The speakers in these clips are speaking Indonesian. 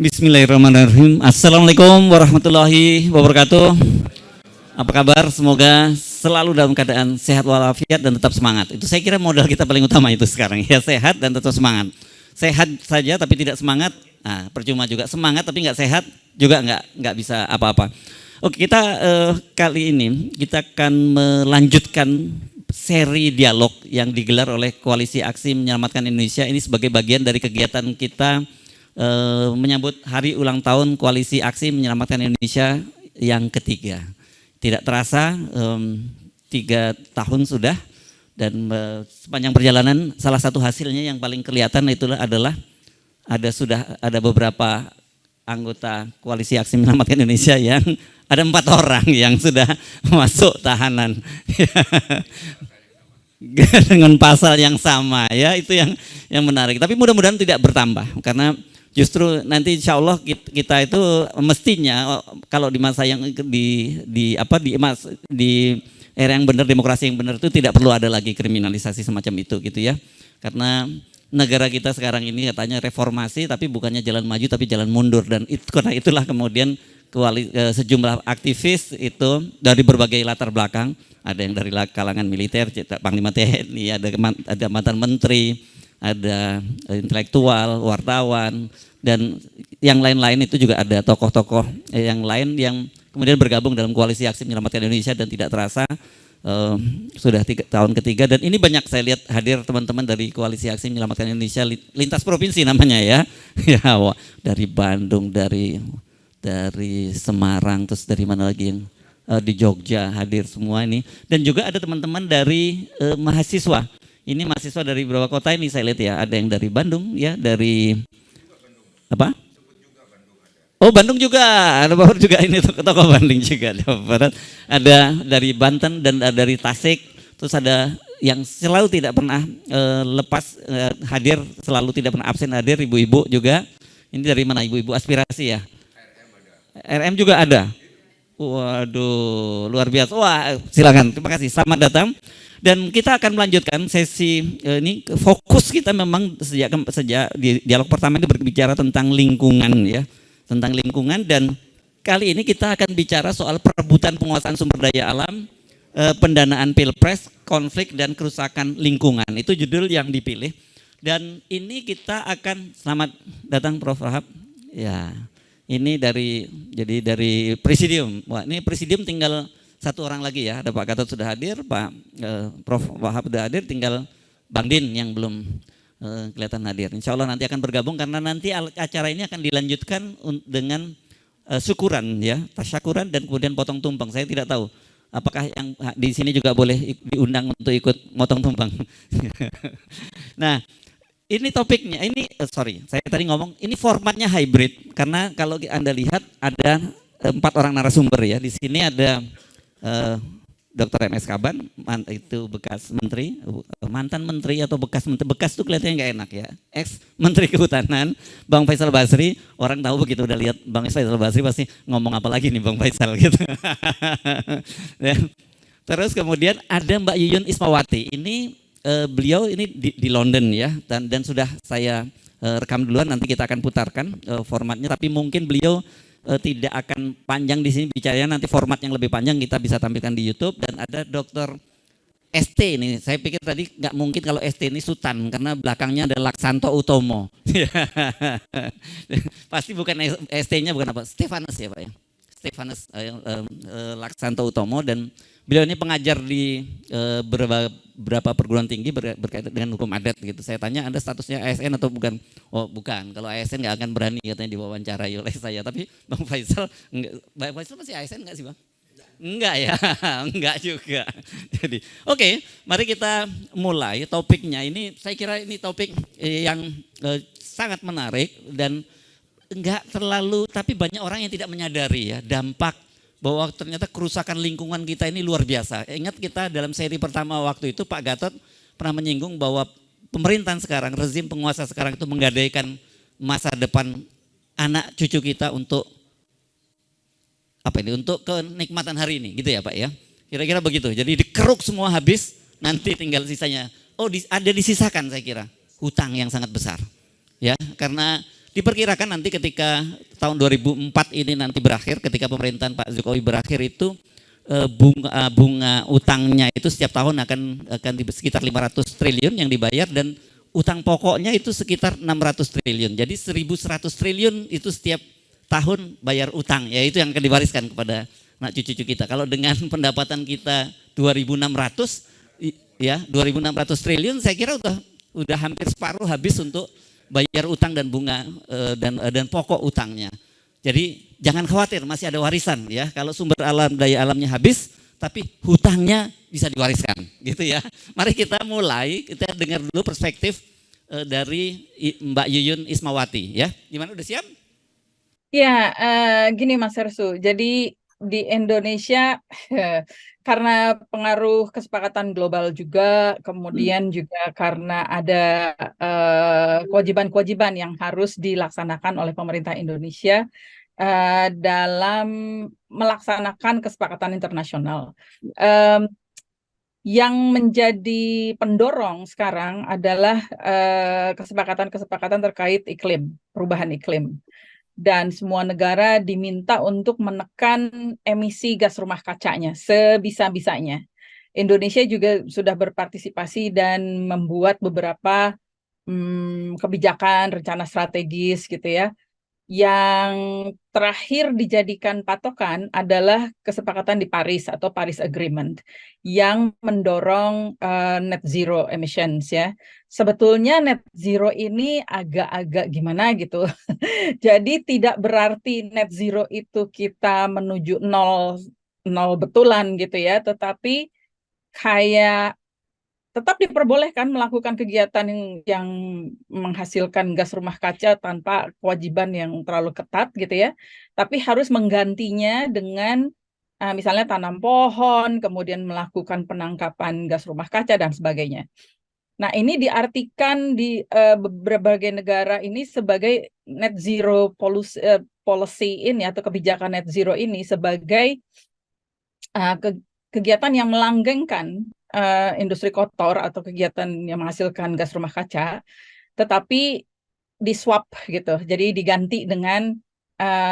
Bismillahirrahmanirrahim. Assalamualaikum warahmatullahi wabarakatuh. Apa kabar? Semoga selalu dalam keadaan sehat walafiat dan tetap semangat. Itu saya kira modal kita paling utama itu sekarang ya, sehat dan tetap semangat. Sehat saja tapi tidak semangat, nah, percuma juga. Semangat tapi nggak sehat juga nggak bisa apa-apa. Oke, kita kali ini kita akan melanjutkan seri dialog yang digelar oleh Koalisi Aksi Menyelamatkan Indonesia. Ini sebagai bagian dari kegiatan kita menyambut hari ulang tahun Koalisi Aksi Menyelamatkan Indonesia yang ketiga. Tidak terasa 3 tahun sudah, dan sepanjang perjalanan salah satu hasilnya yang paling kelihatan itulah adalah sudah ada beberapa anggota Koalisi Aksi Menyelamatkan Indonesia yang ada 4 orang yang sudah masuk tahanan dengan pasal yang sama ya, itu yang menarik. Tapi mudah-mudahan tidak bertambah, karena justru nanti insya Allah kita itu mestinya kalau di masa yang di era yang benar, demokrasi yang benar itu tidak perlu ada lagi kriminalisasi semacam itu gitu ya. Karena negara kita sekarang ini katanya reformasi, tapi bukannya jalan maju tapi jalan mundur, dan karena itulah kemudian sejumlah aktivis itu dari berbagai latar belakang, ada yang dari kalangan militer, Panglima TNI, ada mantan menteri, ada intelektual, wartawan, dan yang lain-lain itu juga ada tokoh-tokoh yang lain yang kemudian bergabung dalam Koalisi Aksi Menyelamatkan Indonesia, dan tidak terasa sudah 3 tahun ketiga. Dan ini banyak saya lihat hadir teman-teman dari Koalisi Aksi Menyelamatkan Indonesia lintas provinsi namanya ya, ya dari Bandung, dari Semarang, terus dari mana lagi yang di Jogja hadir semua ini, dan juga ada teman-teman dari mahasiswa. Ini mahasiswa dari beberapa kota ini saya lihat ya, ada yang dari Bandung ya, dari apa? Oh, Bandung juga, ada Bapak juga, ini tokoh Bandung juga, Jawa Barat. Ada dari Banten dan dari Tasik, terus ada yang selalu tidak pernah lepas hadir, selalu tidak pernah absen hadir, ibu-ibu juga. Ini dari mana ibu-ibu aspirasi ya? RM juga ada. Waduh, luar biasa. Wah, silakan, terima kasih, selamat datang. Dan kita akan melanjutkan sesi ini. Fokus kita memang sejak di dialog pertama ini berbicara tentang lingkungan ya, tentang lingkungan, dan kali ini kita akan bicara soal perebutan penguasaan sumber daya alam, pendanaan pilpres, konflik dan kerusakan lingkungan. Itu judul yang dipilih. Dan ini kita akan, selamat datang Prof. Wahab. Ya, ini dari Presidium. Wah, ini Presidium tinggal 1 orang lagi ya, ada Pak Gatot sudah hadir, Pak Prof. Wahab sudah hadir, tinggal Bang Din yang belum kelihatan hadir. Insya Allah nanti akan bergabung, karena nanti acara ini akan dilanjutkan dengan syukuran ya, tasyakuran, dan kemudian potong tumpeng. Saya tidak tahu apakah yang di sini juga boleh diundang untuk ikut motong tumpeng. Nah, ini topiknya, saya tadi ngomong ini formatnya hybrid, karena kalau Anda lihat ada 4 orang narasumber ya. Di sini ada Dr. MS Kaban, itu bekas menteri, mantan menteri atau bekas menteri, bekas itu kelihatannya nggak enak ya, ex menteri kehutanan. Bang Faisal Basri, orang tahu begitu udah lihat Bang Faisal Basri pasti ngomong apa lagi nih Bang Faisal gitu. Terus kemudian ada Mbak Yuyun Ismawati, ini beliau ini di London ya, dan sudah saya rekam duluan, nanti kita akan putarkan formatnya, tapi mungkin beliau tidak akan panjang di sini bicaranya, nanti format yang lebih panjang kita bisa tampilkan di YouTube. Dan ada Dr. ST ini, saya pikir tadi nggak mungkin kalau ST ini Sultan, karena belakangnya ada Laksanto Utomo. Pasti bukan ST-nya, bukan apa, Stefanus ya Pak ya, Stefanus Laksanto Utomo, dan beliau ini pengajar di beberapa perguruan tinggi berkaitan dengan hukum adat gitu. Saya tanya, Anda statusnya ASN atau bukan? Oh bukan, kalau ASN nggak akan berani katanya diwawancarai oleh saya. Tapi Bang Faisal masih ASN nggak sih Bang? Enggak ya, enggak juga. Jadi oke, mari kita mulai topiknya. Ini saya kira ini topik yang sangat menarik, dan enggak terlalu, tapi banyak orang yang tidak menyadari ya dampak bahwa ternyata kerusakan lingkungan kita ini luar biasa. Ingat kita dalam seri pertama waktu itu Pak Gatot pernah menyinggung bahwa pemerintahan sekarang, rezim penguasa sekarang itu menggadaikan masa depan anak cucu kita untuk untuk kenikmatan hari ini gitu ya Pak ya. Kira-kira begitu. Jadi dikeruk semua habis, nanti tinggal sisanya. Ada disisakan saya kira hutang yang sangat besar. Ya, karena Diperkirakan nanti ketika tahun 2004 ini nanti berakhir, ketika pemerintahan Pak Jokowi berakhir itu bunga utangnya itu setiap tahun akan sekitar 500 triliun yang dibayar, dan utang pokoknya itu sekitar 600 triliun. Jadi 1.100 triliun itu setiap tahun bayar utang, ya itu yang akan diwariskan kepada anak cucu kita. Kalau dengan pendapatan kita 2.600 ya 2.600 triliun, saya kira udah hampir separuh habis untuk bayar utang dan bunga dan pokok utangnya. Jadi jangan khawatir, masih ada warisan ya. Kalau sumber daya alamnya habis, tapi hutangnya bisa diwariskan, gitu ya. Mari kita mulai, kita dengar dulu perspektif dari Mbak Yuyun Ismawati ya. Gimana, udah siap? Ya, gini Mas Hersu. Jadi di Indonesia karena pengaruh kesepakatan global juga, kemudian juga karena ada kewajiban-kewajiban yang harus dilaksanakan oleh pemerintah Indonesia dalam melaksanakan kesepakatan internasional. Yang menjadi pendorong sekarang adalah kesepakatan-kesepakatan terkait iklim, perubahan iklim. Dan semua negara diminta untuk menekan emisi gas rumah kacanya sebisa-bisanya. Indonesia juga sudah berpartisipasi dan membuat beberapa kebijakan, rencana strategis gitu ya. Yang terakhir dijadikan patokan adalah kesepakatan di Paris atau Paris Agreement yang mendorong net zero emissions ya. Sebetulnya net zero ini agak-agak gimana gitu. Jadi tidak berarti net zero itu kita menuju nol betulan gitu ya, tetapi kayak tetap diperbolehkan melakukan kegiatan yang menghasilkan gas rumah kaca tanpa kewajiban yang terlalu ketat gitu ya, tapi harus menggantinya dengan misalnya tanam pohon, kemudian melakukan penangkapan gas rumah kaca dan sebagainya. Nah, ini diartikan di berbagai negara ini sebagai net zero policy ini atau kebijakan net zero ini sebagai kegiatan yang melanggengkan industri kotor atau kegiatan yang menghasilkan gas rumah kaca, tetapi di swap gitu, jadi diganti dengan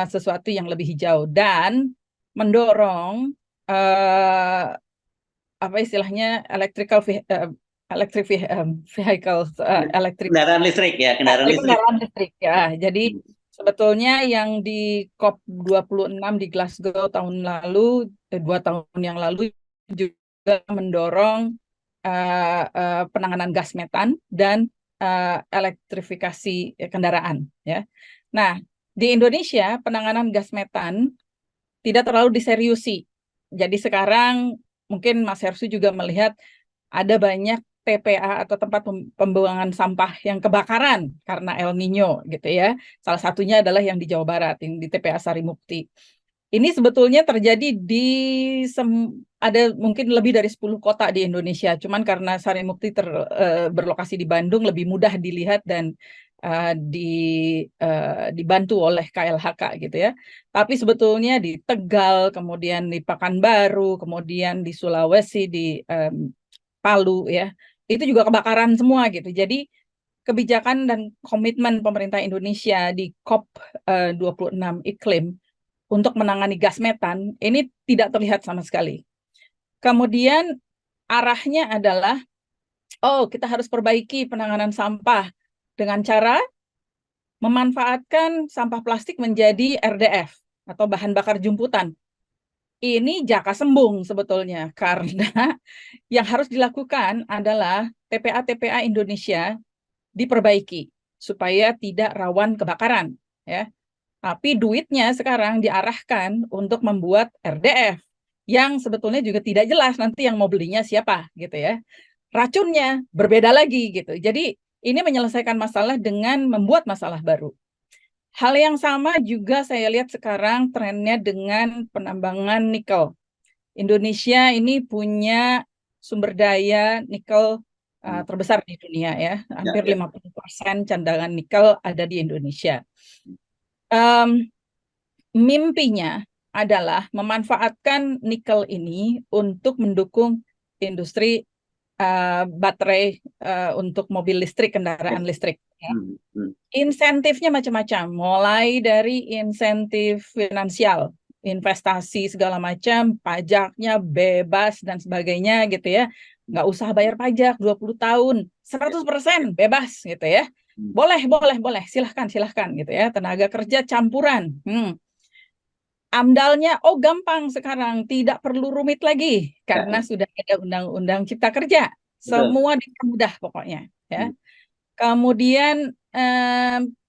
sesuatu yang lebih hijau dan mendorong apa istilahnya electric vehicles, Kendaraan listrik ya, kendaraan listrik ya. Jadi sebetulnya yang di COP26 di Glasgow tahun lalu, 2 tahun yang lalu juga mendorong penanganan gas metan dan elektrifikasi kendaraan ya. Nah, di Indonesia penanganan gas metan tidak terlalu diseriusi. Jadi sekarang mungkin Mas Hersu juga melihat ada banyak TPA atau tempat pembuangan sampah yang kebakaran karena El Nino gitu ya. Salah satunya adalah yang di Jawa Barat, yang di TPA Sarimukti. Ini sebetulnya terjadi di ada mungkin lebih dari 10 kota di Indonesia. Cuman karena Sarimukti berlokasi di Bandung lebih mudah dilihat dan dibantu oleh KLHK gitu ya. Tapi sebetulnya di Tegal, kemudian di Pekanbaru, kemudian di Sulawesi, di Palu ya, itu juga kebakaran semua gitu. Jadi kebijakan dan komitmen pemerintah Indonesia di COP 26 iklim untuk menangani gas metan ini tidak terlihat sama sekali. Kemudian arahnya adalah, kita harus perbaiki penanganan sampah dengan cara memanfaatkan sampah plastik menjadi RDF atau bahan bakar jumputan. Ini jaka sembung sebetulnya, karena yang harus dilakukan adalah TPA-TPA Indonesia diperbaiki supaya tidak rawan kebakaran ya. Tapi duitnya sekarang diarahkan untuk membuat RDF yang sebetulnya juga tidak jelas nanti yang mau belinya siapa gitu ya. Racunnya berbeda lagi gitu. Jadi ini menyelesaikan masalah dengan membuat masalah baru. Hal yang sama juga saya lihat sekarang trennya dengan penambangan nikel. Indonesia ini punya sumber daya nikel terbesar di dunia ya. Hampir 50% cadangan nikel ada di Indonesia. Mimpinya adalah memanfaatkan nikel ini untuk mendukung industri baterai untuk mobil listrik, kendaraan listrik. Hmm, hmm. Insentifnya macam-macam, mulai dari insentif finansial, investasi segala macam, pajaknya bebas dan sebagainya gitu ya. Nggak usah bayar pajak 20 tahun, 100% bebas gitu ya. Hmm. Boleh, silahkan gitu ya. Tenaga kerja campuran. Amdalnya, oh gampang sekarang, tidak perlu rumit lagi karena Ya, sudah ada Undang-Undang Cipta Kerja. betul. Semua dipermudah pokoknya ya. Hmm. Kemudian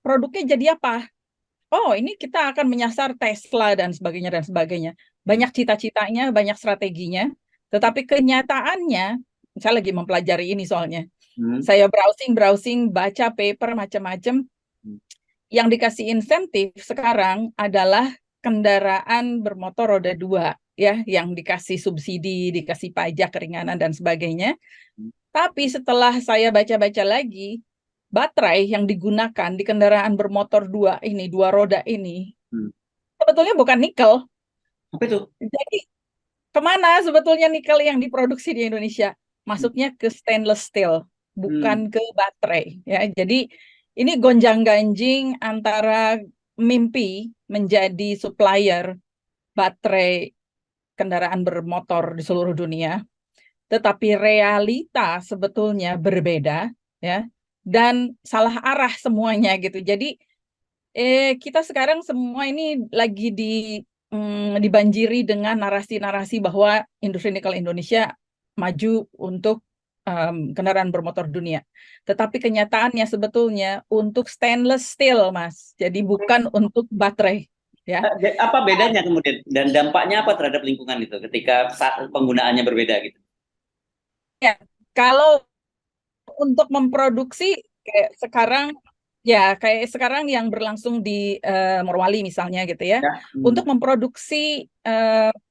produknya jadi apa? Oh, ini kita akan menyasar Tesla dan sebagainya dan sebagainya. Hmm. Banyak cita-citanya, banyak strateginya, tetapi kenyataannya, saya lagi mempelajari ini soalnya. Hmm. Saya browsing, baca paper macam-macam. Hmm. Yang dikasih insentif sekarang adalah kendaraan bermotor roda 2, ya, yang dikasih subsidi, dikasih pajak keringanan dan sebagainya. Hmm. Tapi setelah saya baca-baca lagi, baterai yang digunakan di kendaraan bermotor dua roda ini, Hmm. sebetulnya bukan nikel. Apa itu? Jadi kemana sebetulnya nikel yang diproduksi di Indonesia? Hmm. Masuknya ke stainless steel, Hmm. bukan ke baterai. Ya, jadi ini gonjang-ganjing antara mimpi menjadi supplier baterai kendaraan bermotor di seluruh dunia, tetapi realita sebetulnya berbeda, ya, dan salah arah semuanya gitu. Jadi kita sekarang semua ini lagi dibanjiri dengan narasi-narasi bahwa industri nikel Indonesia maju untuk kendaraan bermotor dunia. Tetapi kenyataannya sebetulnya untuk stainless steel, Mas. Jadi bukan untuk baterai, ya. Apa bedanya kemudian dan dampaknya apa terhadap lingkungan itu ketika saat penggunaannya berbeda gitu? Ya, kalau untuk memproduksi kayak sekarang yang berlangsung di Morowali misalnya gitu ya. Ya. Hmm. Untuk memproduksi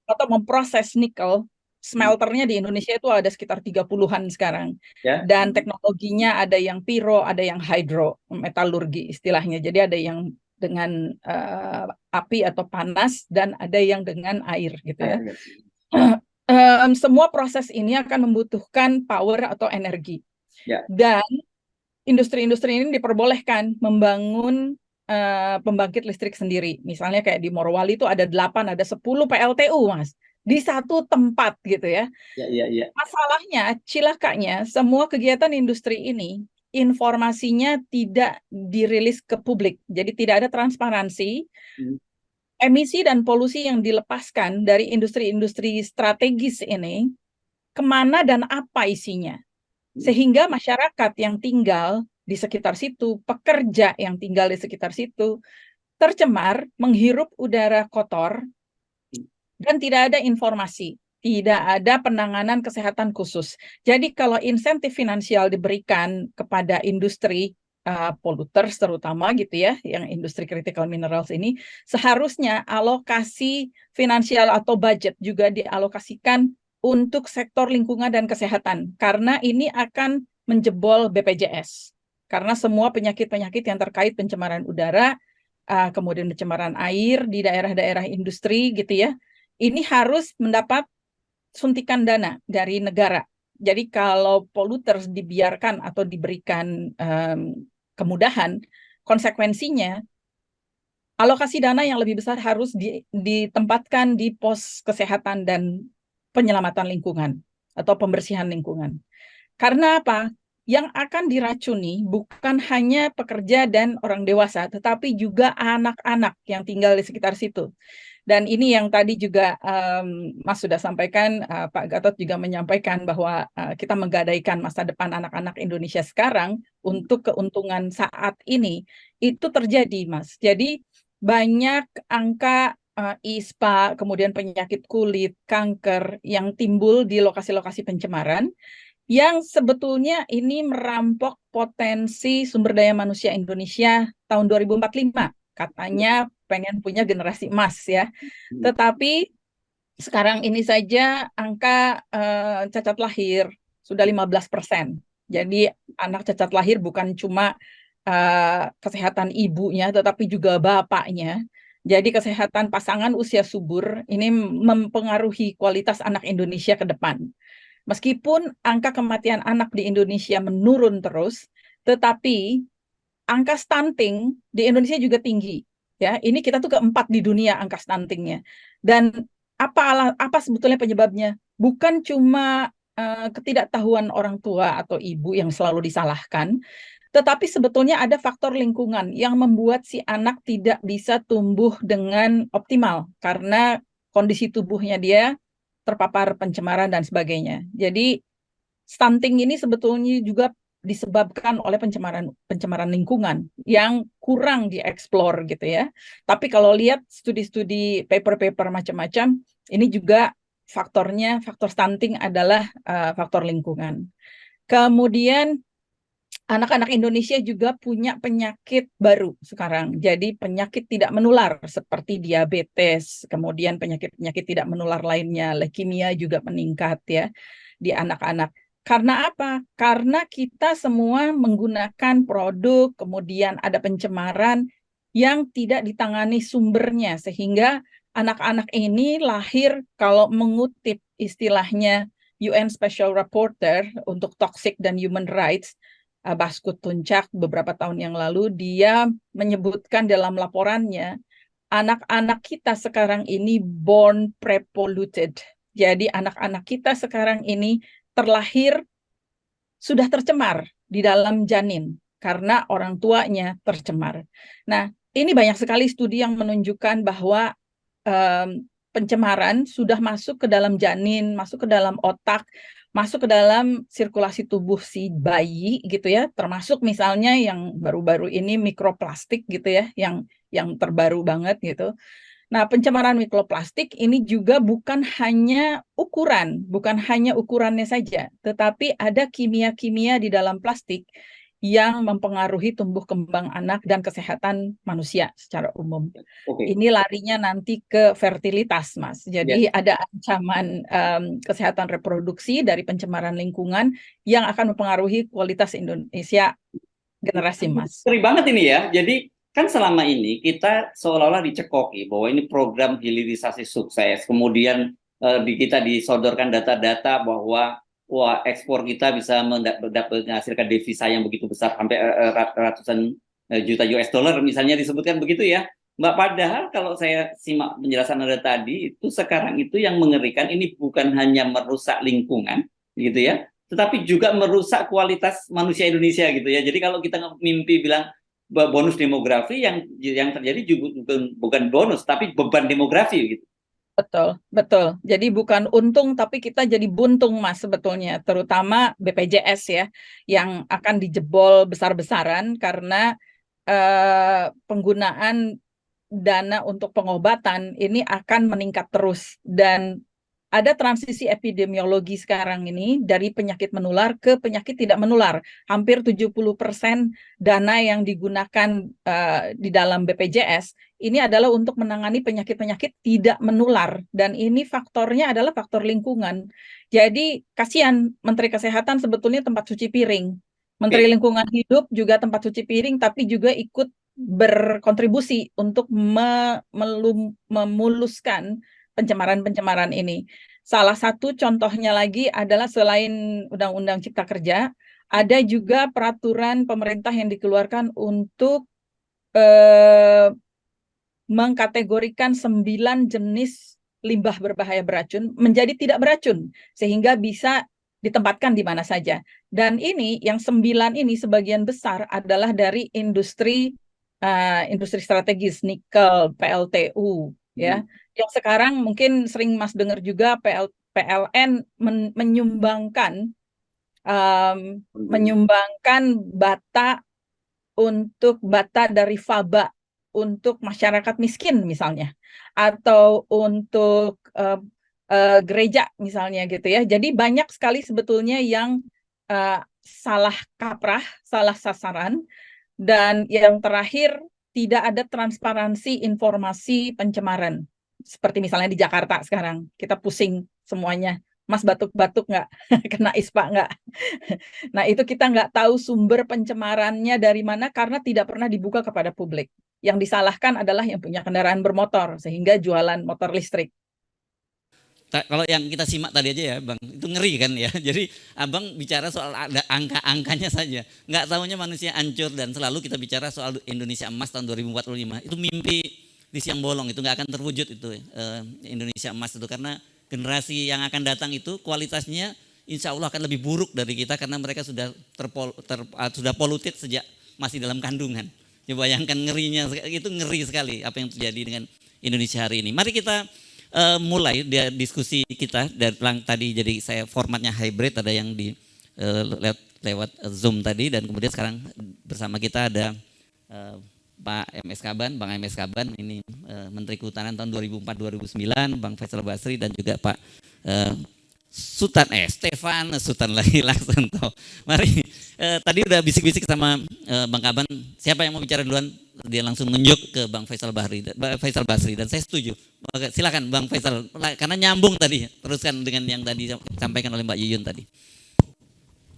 atau memproses nikel, Hmm. smelternya di Indonesia itu ada sekitar 30-an sekarang. Ya. Dan teknologinya ada yang piro, ada yang hydro, metalurgi istilahnya. Jadi ada yang dengan api atau panas dan ada yang dengan air gitu ya. Semua proses ini akan membutuhkan power atau energi. Ya. Dan industri-industri ini diperbolehkan membangun pembangkit listrik sendiri. Misalnya kayak di Morowali itu ada 8, ada 10 PLTU, Mas. Di satu tempat gitu ya. Ya, ya, ya. Masalahnya, cilakanya, semua kegiatan industri ini, informasinya tidak dirilis ke publik. Jadi tidak ada transparansi. Hmm. Emisi dan polusi yang dilepaskan dari industri-industri strategis ini, kemana dan apa isinya. Sehingga masyarakat yang tinggal di sekitar situ, pekerja yang tinggal di sekitar situ, tercemar, menghirup udara kotor, dan tidak ada informasi, tidak ada penanganan kesehatan khusus. Jadi kalau insentif finansial diberikan kepada industri polluters terutama gitu ya, yang industri critical minerals ini, seharusnya alokasi finansial atau budget juga dialokasikan untuk sektor lingkungan dan kesehatan, karena ini akan menjebol BPJS. Karena semua penyakit-penyakit yang terkait pencemaran udara, kemudian pencemaran air di daerah-daerah industri gitu ya, ini harus mendapat suntikan dana dari negara. Jadi kalau polluters dibiarkan atau diberikan kemudahan, konsekuensinya alokasi dana yang lebih besar harus ditempatkan di pos kesehatan dan penyelamatan lingkungan atau pembersihan lingkungan. Karena apa? Yang akan diracuni bukan hanya pekerja dan orang dewasa, tetapi juga anak-anak yang tinggal di sekitar situ. Dan ini yang tadi juga Mas sudah sampaikan, Pak Gatot juga menyampaikan bahwa kita menggadaikan masa depan anak-anak Indonesia sekarang untuk keuntungan saat ini, itu terjadi, Mas. Jadi banyak angka ISPA, kemudian penyakit kulit, kanker yang timbul di lokasi-lokasi pencemaran, yang sebetulnya ini merampok potensi sumber daya manusia Indonesia tahun 2045. Katanya pengen punya generasi emas ya. Tetapi sekarang ini saja angka cacat lahir sudah 15%. Jadi anak cacat lahir bukan cuma kesehatan ibunya, tetapi juga bapaknya. Jadi kesehatan pasangan usia subur ini mempengaruhi kualitas anak Indonesia ke depan. Meskipun angka kematian anak di Indonesia menurun terus, tetapi angka stunting di Indonesia juga tinggi. Ya, ini kita tuh keempat di dunia angka stuntingnya. Dan apa sebetulnya penyebabnya? Bukan cuma ketidaktahuan orang tua atau ibu yang selalu disalahkan, tetapi sebetulnya ada faktor lingkungan yang membuat si anak tidak bisa tumbuh dengan optimal karena kondisi tubuhnya dia terpapar pencemaran dan sebagainya. Jadi stunting ini sebetulnya juga disebabkan oleh pencemaran lingkungan yang kurang dieksplor gitu ya. Tapi kalau lihat studi-studi paper-paper macam-macam, ini juga faktor stunting adalah faktor lingkungan. Kemudian anak-anak Indonesia juga punya penyakit baru sekarang. Jadi penyakit tidak menular seperti diabetes, kemudian penyakit-penyakit tidak menular lainnya, leukemia juga meningkat ya di anak-anak. Karena apa? Karena kita semua menggunakan produk, kemudian ada pencemaran yang tidak ditangani sumbernya, sehingga anak-anak ini lahir, kalau mengutip istilahnya UN Special Rapporteur untuk Toxic dan Human Rights, Baskut Tuncak beberapa tahun yang lalu, dia menyebutkan dalam laporannya, anak-anak kita sekarang ini born pre-polluted. Jadi anak-anak kita sekarang ini terlahir sudah tercemar di dalam janin karena orang tuanya tercemar. Nah, ini banyak sekali studi yang menunjukkan bahwa pencemaran sudah masuk ke dalam janin, masuk ke dalam otak, masuk ke dalam sirkulasi tubuh si bayi gitu ya, termasuk misalnya yang baru-baru ini mikroplastik gitu ya, yang terbaru banget gitu. Nah, pencemaran mikroplastik ini juga bukan hanya ukurannya saja, tetapi ada kimia-kimia di dalam plastik yang mempengaruhi tumbuh kembang anak dan kesehatan manusia secara umum. Oke. Ini larinya nanti ke fertilitas, Mas. Jadi ada ancaman kesehatan reproduksi dari pencemaran lingkungan yang akan mempengaruhi kualitas Indonesia generasi Mas. Sering banget ini ya. Jadi kan selama ini kita seolah-olah dicekoki bahwa ini program hilirisasi sukses. Kemudian kita disodorkan data-data bahwa wah ekspor kita bisa menghasilkan devisa yang begitu besar sampai ratusan juta US dollar misalnya disebutkan begitu ya. Mbak, padahal kalau saya simak penjelasan Anda tadi, itu sekarang itu yang mengerikan ini bukan hanya merusak lingkungan gitu ya, tetapi juga merusak kualitas manusia Indonesia gitu ya. Jadi kalau kita mimpi bilang bonus demografi, yang terjadi juga bukan bonus tapi beban demografi gitu. Betul, betul. Jadi bukan untung tapi kita jadi buntung Mas sebetulnya, terutama BPJS ya yang akan dijebol besar-besaran karena penggunaan dana untuk pengobatan ini akan meningkat terus, dan ada transisi epidemiologi sekarang ini dari penyakit menular ke penyakit tidak menular. Hampir 70% dana yang digunakan di dalam BPJS ini adalah untuk menangani penyakit-penyakit tidak menular, dan ini faktornya adalah faktor lingkungan. Jadi kasihan Menteri Kesehatan sebetulnya tempat cuci piring. Menteri Lingkungan Hidup juga tempat cuci piring, tapi juga ikut berkontribusi untuk memuluskan pencemaran-pencemaran ini. Salah satu contohnya lagi adalah selain Undang-Undang Cipta Kerja, ada juga peraturan pemerintah yang dikeluarkan untuk mengkategorikan 9 jenis limbah berbahaya beracun menjadi tidak beracun, sehingga bisa ditempatkan di mana saja. Dan ini, yang 9 ini sebagian besar adalah dari industri strategis, nikel, PLTU, ya. Yang sekarang mungkin sering Mas dengar juga PLN menyumbangkan bata dari faba untuk masyarakat miskin misalnya, atau untuk gereja misalnya gitu ya. Jadi banyak sekali sebetulnya yang salah kaprah, salah sasaran, dan yang terakhir tidak ada transparansi informasi pencemaran. Seperti misalnya di Jakarta sekarang, kita pusing semuanya. Mas batuk-batuk nggak? Kena ISPA nggak? Nah itu kita nggak tahu sumber pencemarannya dari mana karena tidak pernah dibuka kepada publik. Yang disalahkan adalah yang punya kendaraan bermotor sehingga jualan motor listrik. Kalau yang kita simak tadi aja ya Bang, itu ngeri kan ya. Jadi Abang bicara soal ada angka-angkanya saja. Nggak tahunya manusia hancur dan selalu kita bicara soal Indonesia emas tahun 2045. Itu mimpi di siang bolong, itu nggak akan terwujud itu Indonesia emas itu. Karena generasi yang akan datang itu kualitasnya insya Allah akan lebih buruk dari kita karena mereka sudah sudah polluted sejak masih dalam kandungan. Coba bayangkan ngerinya, itu ngeri sekali apa yang terjadi dengan Indonesia hari ini. Mari kita mulai diskusi kita dari tadi, jadi saya formatnya hybrid, ada yang di lewat Zoom tadi, dan kemudian sekarang bersama kita ada Pak MS Kaban, Bang MS Kaban, ini Menteri Kehutanan tahun 2004-2009, Bang Faisal Basri, dan juga Pak Stefan Sutan lagi Laksanto. Mari, tadi udah bisik-bisik sama Bang Kaban, siapa yang mau bicara duluan, dia langsung nunjuk ke Bang Faisal Basri, dan saya setuju. Silakan Bang Faisal, karena nyambung tadi, teruskan dengan yang tadi disampaikan oleh Mbak Yuyun tadi.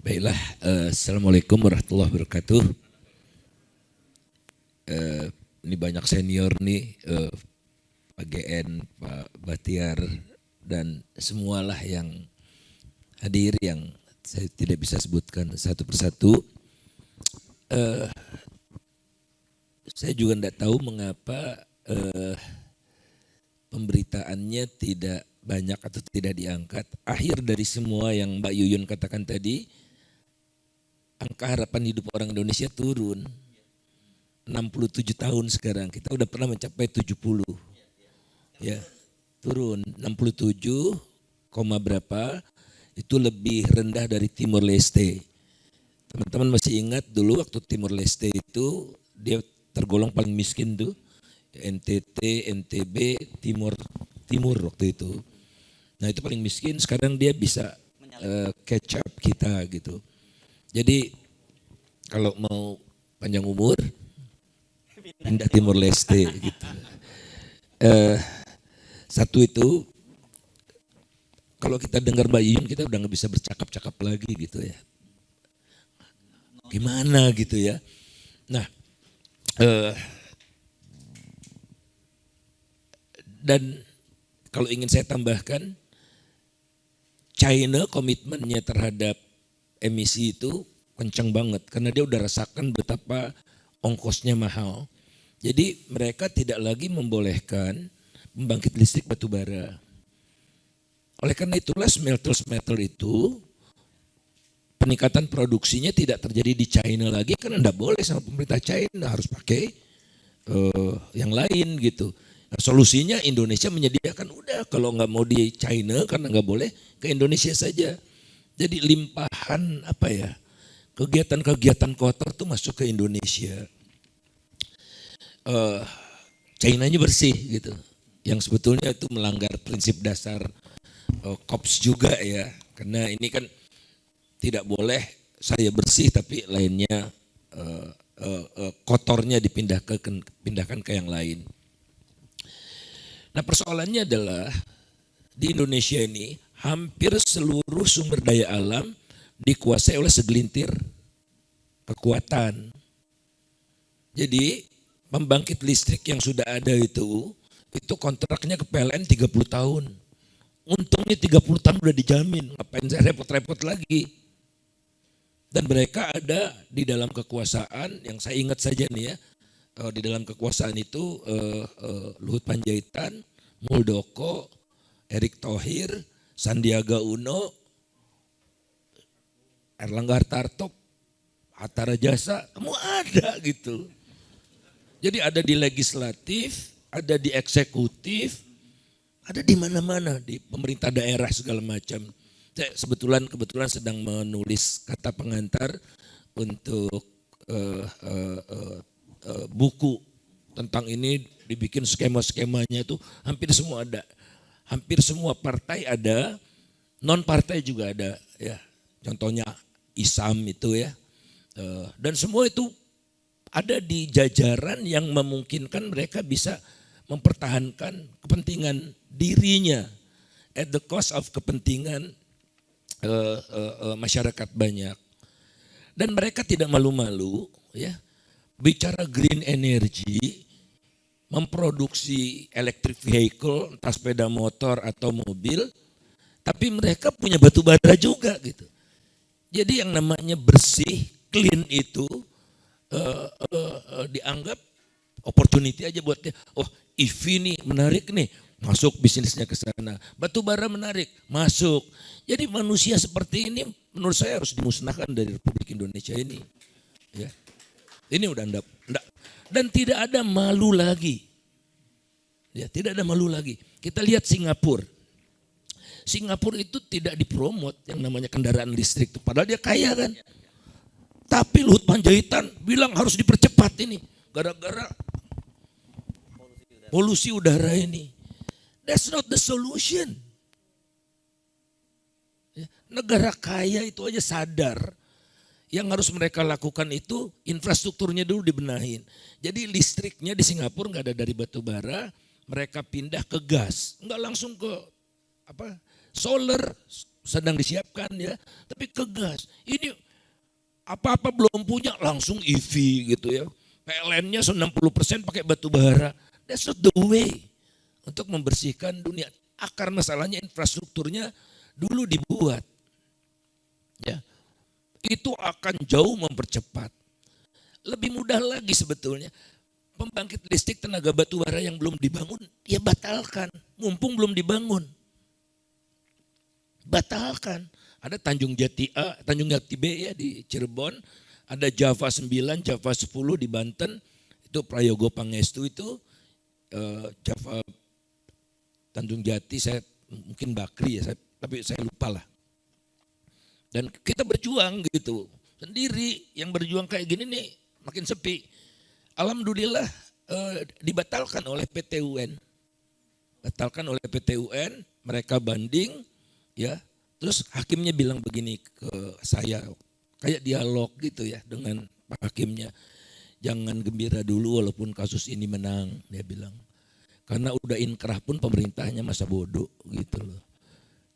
Baiklah, Assalamualaikum warahmatullahi wabarakatuh. Ini banyak senior nih, Pak GN, Pak Batiar, dan semualah yang hadir yang saya tidak bisa sebutkan satu persatu. Saya juga tidak tahu mengapa pemberitaannya tidak banyak atau tidak diangkat. Akhir dari semua yang Mbak Yuyun katakan tadi, angka harapan hidup orang Indonesia turun. 67 tahun sekarang, kita udah pernah mencapai 70. Ya, turun 67, berapa, itu lebih rendah dari Timor Leste. Teman-teman masih ingat dulu waktu Timor Leste itu dia tergolong paling miskin tuh, NTT, NTB, Timur waktu itu. Nah itu paling miskin, sekarang dia bisa catch up kita gitu. Jadi kalau mau panjang umur, pindah Timor Leste gitu. Satu itu, kalau kita dengar Mbak Yuyun kita udah nggak bisa bercakap-cakap lagi gitu ya. Gimana gitu ya. Nah, dan kalau ingin saya tambahkan, China komitmennya terhadap emisi itu kencang banget karena dia udah rasakan betapa ongkosnya mahal. Jadi mereka tidak lagi membolehkan membangkit listrik batu bara. Oleh karena itulah smelter itu peningkatan produksinya tidak terjadi di China lagi karena tidak boleh sama pemerintah China, harus pakai yang lain gitu. Nah, solusinya Indonesia menyediakan, udah kalau nggak mau di China karena nggak boleh, ke Indonesia saja. Jadi limpahan kegiatan-kegiatan kotor tuh masuk ke Indonesia. China-nya bersih gitu, yang sebetulnya itu melanggar prinsip dasar COPS juga ya, karena ini kan tidak boleh saya bersih tapi lainnya kotornya dipindahkan ke yang lain. Nah persoalannya adalah di Indonesia ini hampir seluruh sumber daya alam dikuasai oleh segelintir kekuatan. Jadi pembangkit listrik yang sudah ada itu kontraknya ke PLN 30 tahun. Untungnya 30 tahun udah dijamin, ngapain saya repot-repot lagi. Dan mereka ada di dalam kekuasaan, yang saya ingat saja nih ya, di dalam kekuasaan itu Luhut Panjaitan, Muldoko, Erick Thohir, Sandiaga Uno, Erlangga Hartarto, Hatta Rajasa, semua ada gitu. Jadi ada di legislatif, ada di eksekutif, ada di mana-mana, di pemerintah daerah segala macam. Saya kebetulan sedang menulis kata pengantar untuk buku tentang ini, dibikin skema-skemanya itu hampir semua ada. Hampir semua partai ada, non partai juga ada ya. Contohnya ISAM itu ya. Dan semua itu ada di jajaran yang memungkinkan mereka bisa mempertahankan kepentingan dirinya at the cost of kepentingan masyarakat banyak. Dan mereka tidak malu-malu ya bicara green energy memproduksi electric vehicle, entah sepeda motor atau mobil, tapi mereka punya batu bara juga gitu. Jadi yang namanya bersih, clean itu dianggap opportunity aja buat dia. Oh, EV nih menarik nih, masuk bisnisnya ke sana. Batu bara menarik, masuk. Jadi manusia seperti ini menurut saya harus dimusnahkan dari Republik Indonesia ini. Ya. Ini udah enggak, dan tidak ada malu lagi. Ya, tidak ada malu lagi. Kita lihat Singapura. Singapura itu tidak dipromot yang namanya kendaraan listrik, padahal dia kaya kan. Tapi Luhut Panjaitan bilang harus dipercepat ini gara-gara polusi udara ini. That's not the solution. Ya, negara kaya itu aja sadar. Yang harus mereka lakukan itu infrastrukturnya dulu dibenahin. Jadi listriknya di Singapura nggak ada dari batu bara, mereka pindah ke gas, nggak langsung ke solar sedang disiapkan ya, tapi ke gas. Ini apa-apa belum punya langsung EV gitu ya. PLN-nya 90% pakai batu bara. That's not the way untuk membersihkan dunia. Akar masalahnya infrastrukturnya dulu dibuat. Ya. Itu akan jauh mempercepat. Lebih mudah lagi sebetulnya. Pembangkit listrik tenaga batu bara yang belum dibangun, ya batalkan. Mumpung belum dibangun. Batalkan. Ada Tanjung Jati A, Tanjung Jati B ya di Cirebon. Ada Java 9, Java 10 di Banten. Itu Prayogo Pangestu itu. Java Tanjung Jati, saya mungkin Bakri ya, tapi saya lupa lah. Dan kita berjuang gitu. Sendiri yang berjuang kayak gini nih makin sepi. Alhamdulillah dibatalkan oleh PT UN. Batalkan oleh PT UN, mereka banding ya. Terus hakimnya bilang begini ke saya, kayak dialog gitu ya dengan Pak Hakimnya. Jangan gembira dulu walaupun kasus ini menang, dia bilang. Karena udah inkrah pun pemerintahnya masa bodoh gitu loh.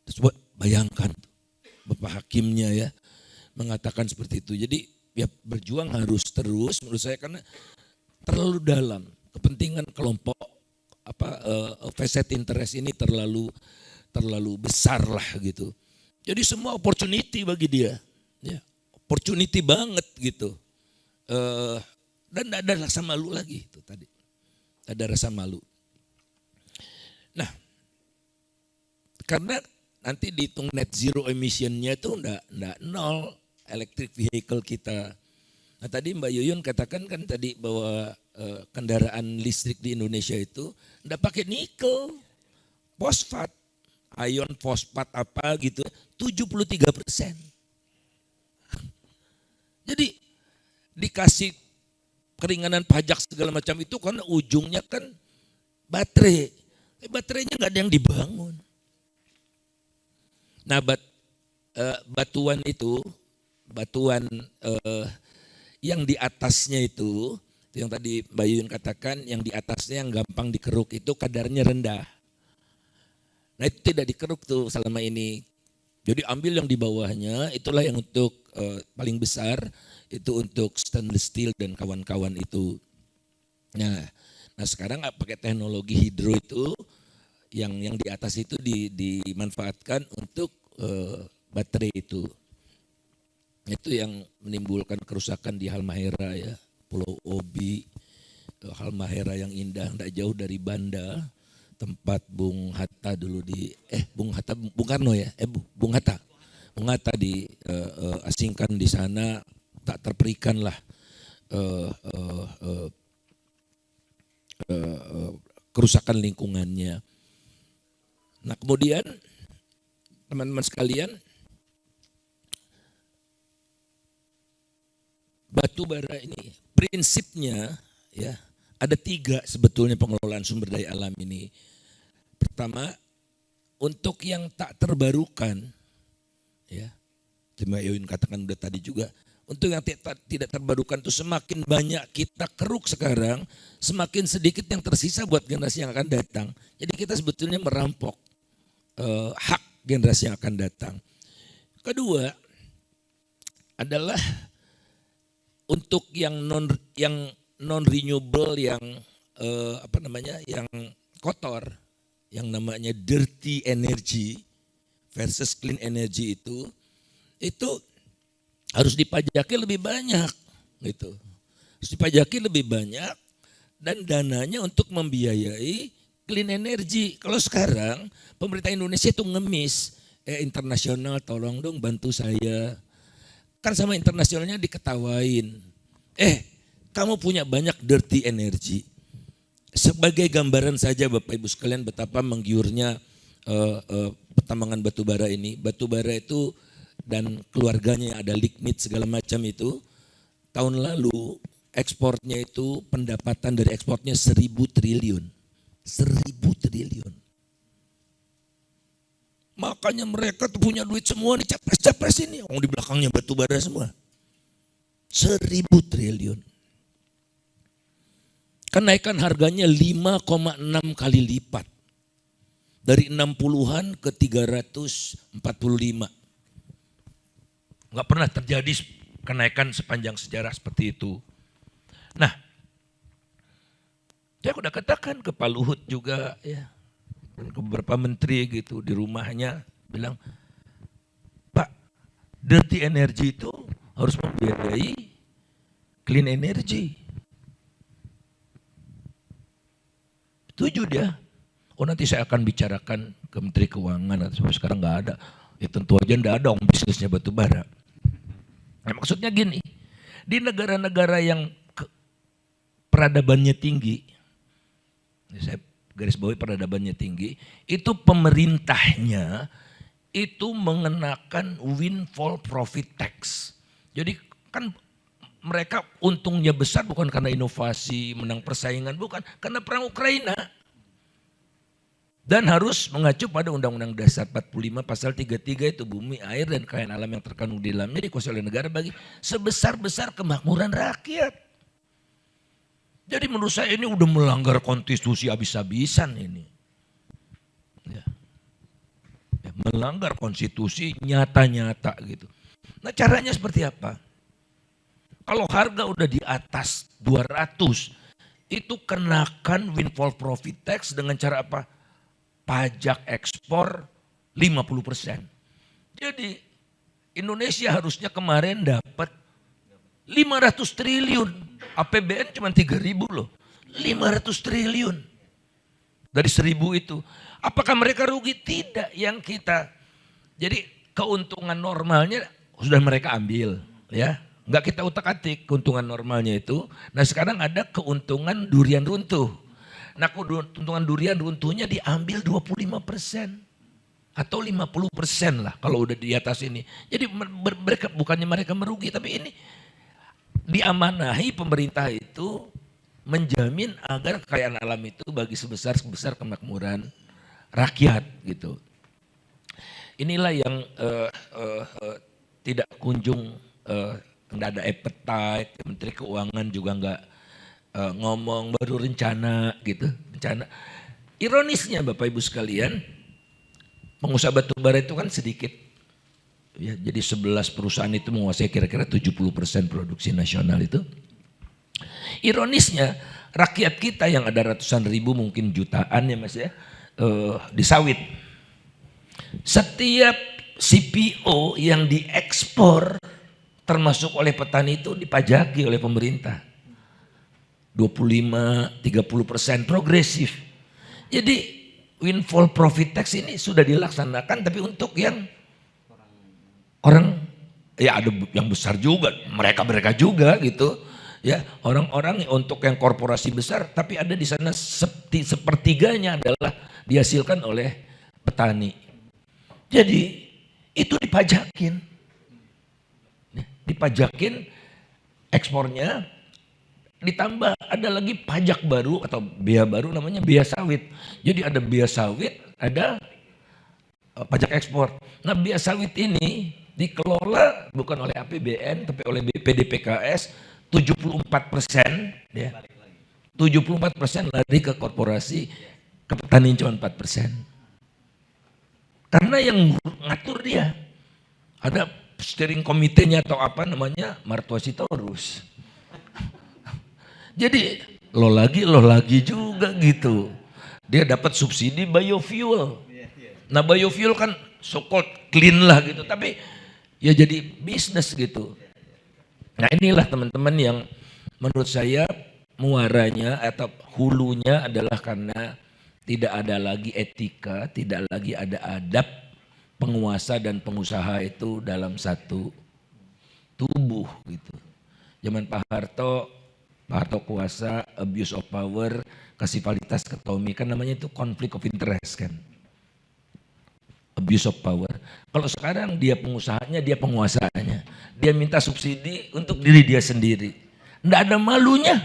Terus bayangkan Bapak Hakimnya ya mengatakan seperti itu. Jadi ya berjuang harus terus menurut saya karena terlalu dalam. Kepentingan kelompok vested interest ini terlalu besar lah gitu. Jadi semua opportunity bagi dia. Ya, opportunity banget gitu. Dan tidak ada rasa malu lagi itu tadi. Tidak ada rasa malu. Nah, karena nanti dihitung net zero emissionnya itu enggak nol electric vehicle kita. Nah tadi Mbak Yuyun katakan kan tadi bahwa kendaraan listrik di Indonesia itu enggak pakai nikel, fosfat, ion fosfat apa gitu, 73%. Jadi dikasih keringanan pajak segala macam itu karena ujungnya kan baterai. Baterainya enggak ada yang dibangun. Nah batuan itu, yang di atasnya itu yang tadi Mbak Yuyun katakan, yang di atasnya yang gampang dikeruk itu kadarnya rendah. Nah itu tidak dikeruk tuh selama ini. Jadi ambil yang di bawahnya, itulah yang untuk paling besar, itu untuk stainless steel dan kawan-kawan itu. Nah sekarang pakai teknologi hidro itu, yang di atas itu dimanfaatkan untuk baterai itu. Itu yang menimbulkan kerusakan di Halmahera ya, Pulau Obi, Halmahera yang indah, tidak jauh dari Banda, tempat Bung Hatta dulu Bung Karno ya, Bung Hatta diasingkan di sana, tak terperikan lah kerusakan lingkungannya. Nah kemudian teman-teman sekalian, batu bara ini prinsipnya ya ada 3 sebetulnya pengelolaan sumber daya alam ini. Pertama, untuk yang tak terbarukan ya, Mbak Yuyun katakan udah tadi juga, untuk yang tidak terbarukan itu semakin banyak kita keruk sekarang, semakin sedikit yang tersisa buat generasi yang akan datang. Jadi kita sebetulnya merampok hak generasi yang akan datang. Kedua adalah untuk yang non renewable, yang yang kotor, yang namanya dirty energy versus clean energy itu harus dipajaki lebih banyak gitu. Harus dipajaki lebih banyak dan dananya untuk membiayai clean energy. Kalau sekarang pemerintah Indonesia itu ngemis, internasional tolong dong bantu saya. Kan sama internasionalnya diketawain. Kamu punya banyak dirty energy. Sebagai gambaran saja Bapak Ibu sekalian betapa menggiurnya pertambangan batubara ini. Batubara itu dan keluarganya ada lignit segala macam itu. Tahun lalu ekspornya itu pendapatan dari ekspornya 1.000 triliun. 1.000 triliun. Makanya mereka tuh punya duit semua nih, capres-capres ini. Di belakangnya batubara semua. 1.000 triliun. Kenaikan harganya 5,6 kali lipat. Dari 60-an ke 345. Nggak pernah terjadi kenaikan sepanjang sejarah seperti itu. Nah, saya udah katakan ke Pak Luhut juga ya, ke beberapa menteri gitu di rumahnya bilang, Pak, dirty energy itu harus membiayai clean energy. Setuju dia. Nanti saya akan bicarakan ke Menteri Keuangan, sampai sekarang nggak ada. Ya tentu aja nggak ada bisnisnya batubara. Nah, maksudnya gini, di negara-negara yang peradabannya tinggi, saya garis bawahi peradabannya tinggi, itu pemerintahnya itu mengenakan windfall profit tax. Jadi kan mereka untungnya besar bukan karena inovasi, menang persaingan, bukan, karena perang Ukraina. Dan harus mengacu pada Undang-Undang Dasar 45 pasal 33 itu bumi, air, dan kekayaan alam yang terkandung di dalamnya dikuasai oleh negara bagi sebesar-besar kemakmuran rakyat. Jadi menurut saya ini udah melanggar konstitusi habis-habisan ini. Ya, melanggar konstitusi nyata-nyata gitu. Nah caranya seperti apa? Kalau harga udah di atas 200, itu kenakan windfall profit tax dengan cara apa? Pajak ekspor 50%. Jadi Indonesia harusnya kemarin dapat 500 triliun. APBN cuma 3.000 loh. 500 triliun. Dari 1.000 itu. Apakah mereka rugi? Tidak. Yang kita. Jadi keuntungan normalnya sudah mereka ambil. Ya, nggak kita utak-atik keuntungan normalnya itu. Nah sekarang ada keuntungan durian runtuh. Nah keuntungan durian runtuhnya diambil 25% atau 50% lah kalau udah di atas ini. Jadi mereka bukannya mereka merugi, tapi ini diamanahi pemerintah itu menjamin agar kekayaan alam itu bagi sebesar kemakmuran rakyat gitu. Inilah yang tidak kunjung nggak ada appetite. Menteri Keuangan juga nggak ngomong, baru rencana gitu, rencana. Ironisnya Bapak Ibu sekalian, pengusaha batubara itu kan sedikit. Ya, jadi 11 perusahaan itu menguasai kira-kira 70% produksi nasional itu. Ironisnya rakyat kita yang ada ratusan ribu mungkin jutaan ya Mas ya, di sawit. Setiap CPO yang diekspor termasuk oleh petani itu dipajaki oleh pemerintah. 25-30% progresif. Jadi windfall profit tax ini sudah dilaksanakan, tapi untuk yang orang ya ada yang besar juga, mereka juga gitu ya, orang-orang untuk yang korporasi besar, tapi ada di sana sepertiganya adalah dihasilkan oleh petani. Jadi itu dipajakin ekspornya. Ditambah ada lagi pajak baru atau bea baru namanya bea sawit. Jadi ada bea sawit, ada pajak ekspor. Nah bea sawit ini dikelola bukan oleh APBN tapi oleh BPDPKS 74%. Ya. 74% lari ke korporasi, ke petani cuma 4%. Karena yang ngatur dia ada steering komitenya atau apa namanya Martua Sitorus. Jadi lo lagi juga gitu. Dia dapat subsidi biofuel. Nah biofuel kan so-called clean lah gitu, tapi ya jadi bisnis gitu. Nah inilah teman-teman yang menurut saya muaranya atau hulunya adalah karena tidak ada lagi etika, tidak lagi ada adab penguasa dan pengusaha itu dalam satu tubuh gitu. Zaman Pak Harto kuasa, abuse of power, kasih fasilitas ke Tommy, kan namanya itu conflict of interest kan. Abuse of power. Kalau sekarang dia pengusahanya, dia penguasanya. Dia minta subsidi untuk diri dia sendiri. Nggak ada malunya.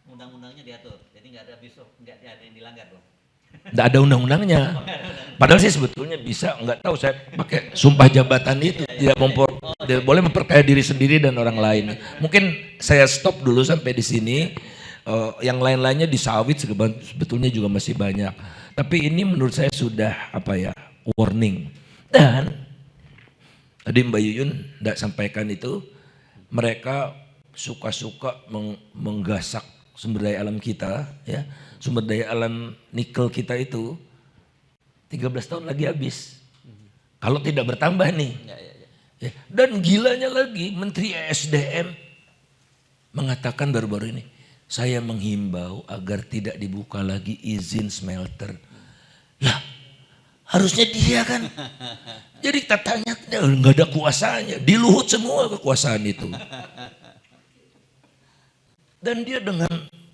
Undang-undangnya diatur, jadi nggak ada abuse of, nggak ada yang dilanggar loh. Nggak ada undang-undangnya. Padahal sih sebetulnya bisa, nggak tahu saya pakai sumpah jabatan itu tidak boleh memperkaya diri sendiri dan orang lain. Mungkin saya stop dulu sampai di sini. Yang lain-lainnya di sawit sebetulnya juga masih banyak. Tapi ini menurut saya sudah warning. Dan tadi Mbak Yuyun tidak sampaikan itu, mereka suka-suka menggasak sumber daya alam kita, ya. Sumber daya alam nikel kita itu 13 tahun lagi habis. Kalau tidak bertambah nih. Ya. Dan gilanya lagi Menteri ESDM mengatakan baru-baru ini, saya menghimbau agar tidak dibuka lagi izin smelter. Lah, harusnya dia kan. Jadi tatanya nggak ada kuasanya, di Luhut semua kekuasaan itu. Dan dia dengan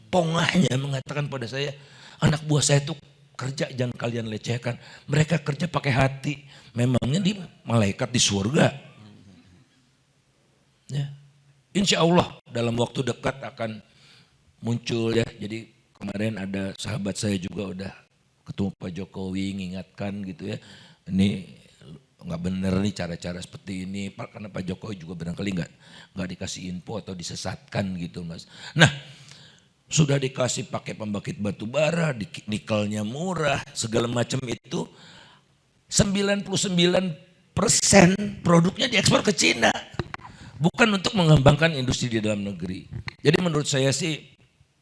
pongahnya mengatakan pada saya, anak buah saya itu kerja jangan kalian lecehkan. Mereka kerja pakai hati. Memangnya di malaikat di surga. Ya. Insya Allah dalam waktu dekat akan muncul ya. Jadi kemarin ada sahabat saya juga udah ketemu Pak Jokowi ngingatkan gitu ya. Ini nggak bener nih cara-cara seperti ini. Karena Pak Jokowi juga barangkali nggak dikasih info atau disesatkan gitu Mas. Nah sudah dikasih pakai pembangkit batu bara, nikelnya murah, segala macam itu 99% produknya diekspor ke Cina. Bukan untuk mengembangkan industri di dalam negeri. Jadi menurut saya sih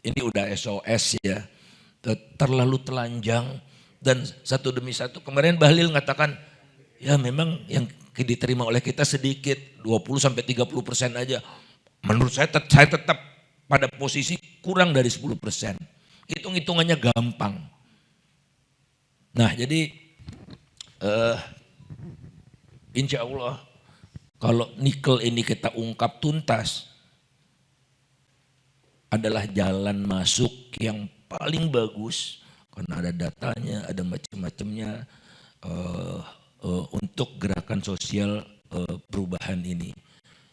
ini udah SOS ya, terlalu telanjang dan satu demi satu. Kemarin Bahlil mengatakan ya memang yang diterima oleh kita sedikit, 20-30% aja. Menurut saya tetap pada posisi kurang dari 10%. Hitung-hitungannya gampang. Nah jadi insya Allah kalau nikel ini kita ungkap tuntas adalah jalan masuk yang paling bagus karena ada datanya, ada macam-macamnya untuk gerakan sosial perubahan ini.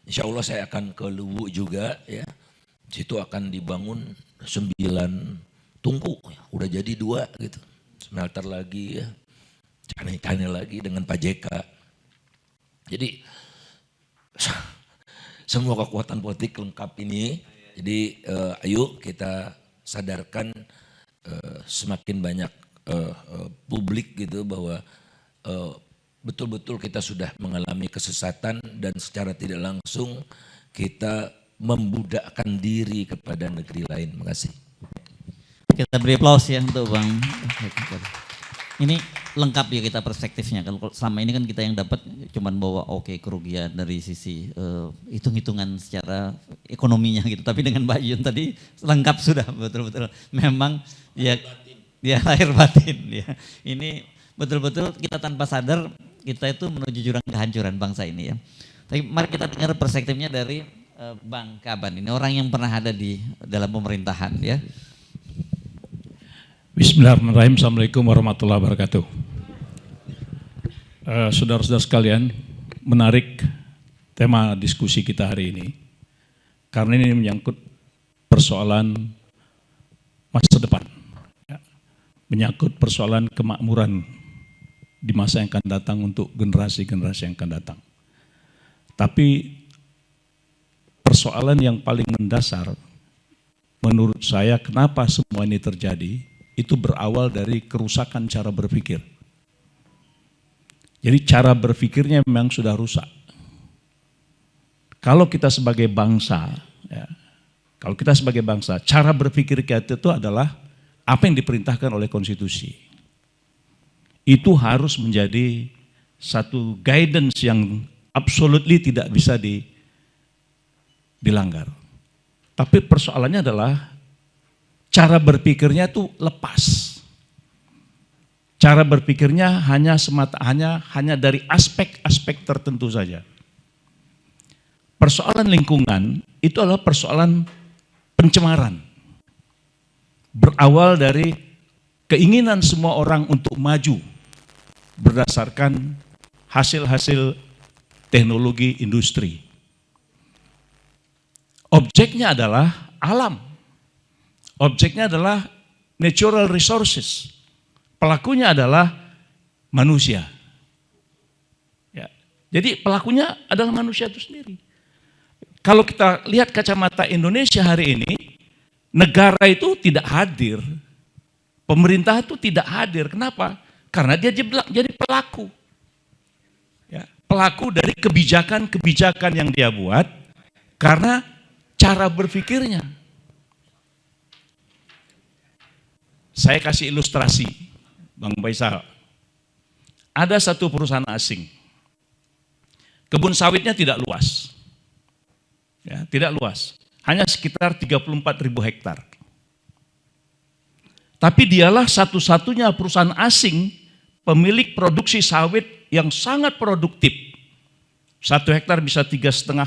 Insya Allah saya akan ke Luwu juga ya. Situ akan dibangun 9 tungku, udah jadi 2 gitu. Smelter lagi ya, cane-cane lagi dengan Pak JK. Jadi semua kekuatan politik lengkap ini. Jadi ayo kita sadarkan semakin banyak publik gitu bahwa betul-betul kita sudah mengalami kesesatan dan secara tidak langsung kita membudakkan diri kepada negeri lain. Terima kasih. Kita beri aplaus ya untuk Bang. Ini lengkap ya kita perspektifnya. Kalau selama ini kan kita yang dapat cuman bawa kerugian dari sisi hitung-hitungan secara ekonominya gitu. Tapi dengan Mbak Yun tadi lengkap sudah betul-betul. Memang ya lahir batin ya. Ini betul-betul kita tanpa sadar kita itu menuju jurang kehancuran bangsa ini ya. Tapi mari kita dengar perspektifnya dari Bang Kaban, ini orang yang pernah ada di dalam pemerintahan ya. Bismillahirrahmanirrahim. Assalamualaikum warahmatullahi wabarakatuh. Saudara-saudara sekalian, menarik tema diskusi kita hari ini karena ini menyangkut persoalan masa depan, ya. Menyangkut persoalan kemakmuran di masa yang akan datang untuk generasi-generasi yang akan datang. Tapi persoalan yang paling mendasar menurut saya kenapa semua ini terjadi itu berawal dari kerusakan cara berpikir. Jadi cara berpikirnya memang sudah rusak. Kalau kita sebagai bangsa, ya, Kalau kita sebagai bangsa, cara berpikir kita itu adalah apa yang diperintahkan oleh konstitusi. Itu harus menjadi satu guidance yang absolutely tidak bisa dilanggar. Tapi persoalannya adalah cara berpikirnya itu lepas. Cara berpikirnya hanya dari aspek-aspek tertentu saja. Persoalan lingkungan itu adalah persoalan pencemaran. Berawal dari keinginan semua orang untuk maju berdasarkan hasil-hasil teknologi industri. Objeknya adalah alam. Objeknya adalah natural resources. Pelakunya adalah manusia. Ya. Jadi pelakunya adalah manusia itu sendiri. Kalau kita lihat kacamata Indonesia hari ini, negara itu tidak hadir. Pemerintah itu tidak hadir. Kenapa? Karena dia jadi pelaku. Ya, pelaku dari kebijakan-kebijakan yang dia buat karena cara berpikirnya. Saya kasih ilustrasi, Bang Faisal. Ada satu perusahaan asing. Kebun sawitnya tidak luas. Ya, tidak luas. Hanya sekitar 34.000 hektar. Tapi dialah satu-satunya perusahaan asing pemilik produksi sawit yang sangat produktif. 1 hektar bisa 3,5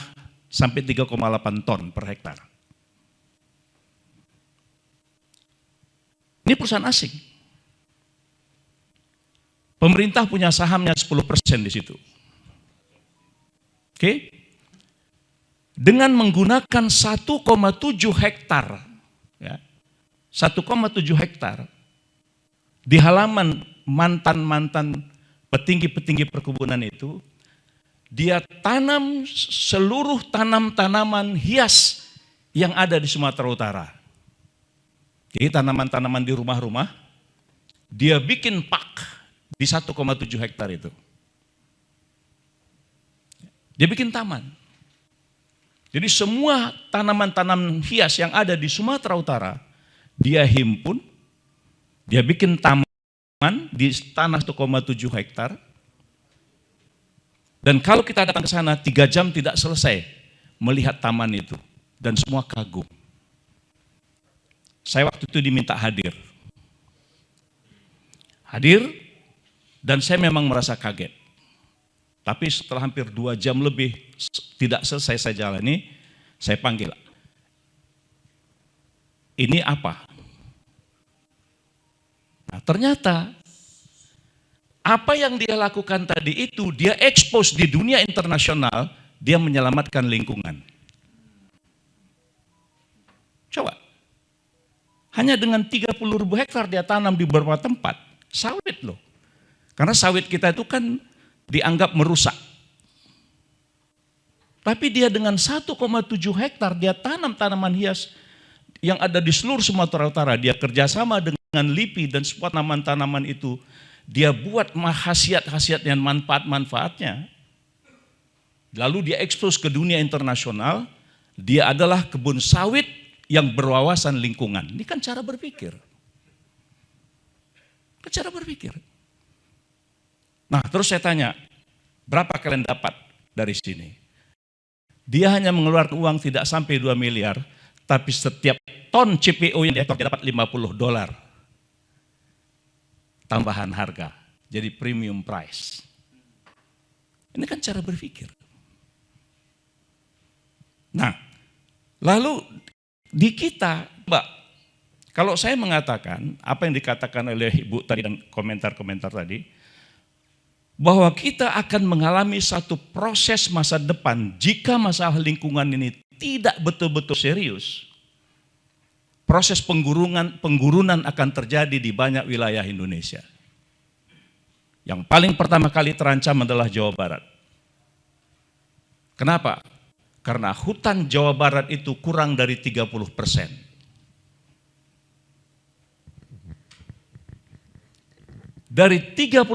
sampai 3,8 ton per hektar. Ini perusahaan asing. Pemerintah punya sahamnya 10% di situ. Oke? Dengan menggunakan 1,7 hektar, ya, 1,7 hektar di halaman mantan-mantan petinggi-petinggi perkebunan itu, dia tanam seluruh tanam-tanaman hias yang ada di Sumatera Utara. Jadi tanaman-tanaman di rumah-rumah, dia bikin park di 1,7 hektar itu. Dia bikin taman. Jadi semua tanaman-tanaman hias yang ada di Sumatera Utara, dia himpun, dia bikin taman di tanah 1,7 hektar. Dan kalau kita datang ke sana 3 jam tidak selesai melihat taman itu. Dan semua kagum. Saya waktu itu diminta hadir. Hadir, dan saya memang merasa kaget. Tapi setelah hampir 2 jam lebih tidak selesai saya jalani, saya panggil. Ini apa? Nah, ternyata apa yang dia lakukan tadi itu, dia expose di dunia internasional, dia menyelamatkan lingkungan. Coba. Hanya dengan 30.000 hektar dia tanam di beberapa tempat, sawit loh. Karena sawit kita itu kan dianggap merusak. Tapi dia dengan 1,7 hektar dia tanam tanaman hias yang ada di seluruh Sumatera Utara. Dia kerjasama dengan LIPI dan semua tanaman-tanaman itu. Dia buat khasiat-khasiat dan manfaat-manfaatnya. Lalu dia ekspos ke dunia internasional. Dia adalah kebun sawit yang berwawasan lingkungan. Ini kan cara berpikir. Kan cara berpikir. Nah, terus saya tanya, berapa kalian dapat dari sini? Dia hanya mengeluarkan uang tidak sampai 2 miliar, tapi setiap ton CPO yang dia dapat $50. Tambahan harga, jadi premium price. Ini kan cara berpikir. Nah, lalu di kita, Mbak, kalau saya mengatakan, apa yang dikatakan oleh Ibu tadi dan komentar-komentar tadi, bahwa kita akan mengalami satu proses masa depan jika masalah lingkungan ini tidak betul-betul serius. Proses penggurunan akan terjadi di banyak wilayah Indonesia. Yang paling pertama kali terancam adalah Jawa Barat. Kenapa? Karena hutan Jawa Barat itu kurang dari 30%. Dari 30%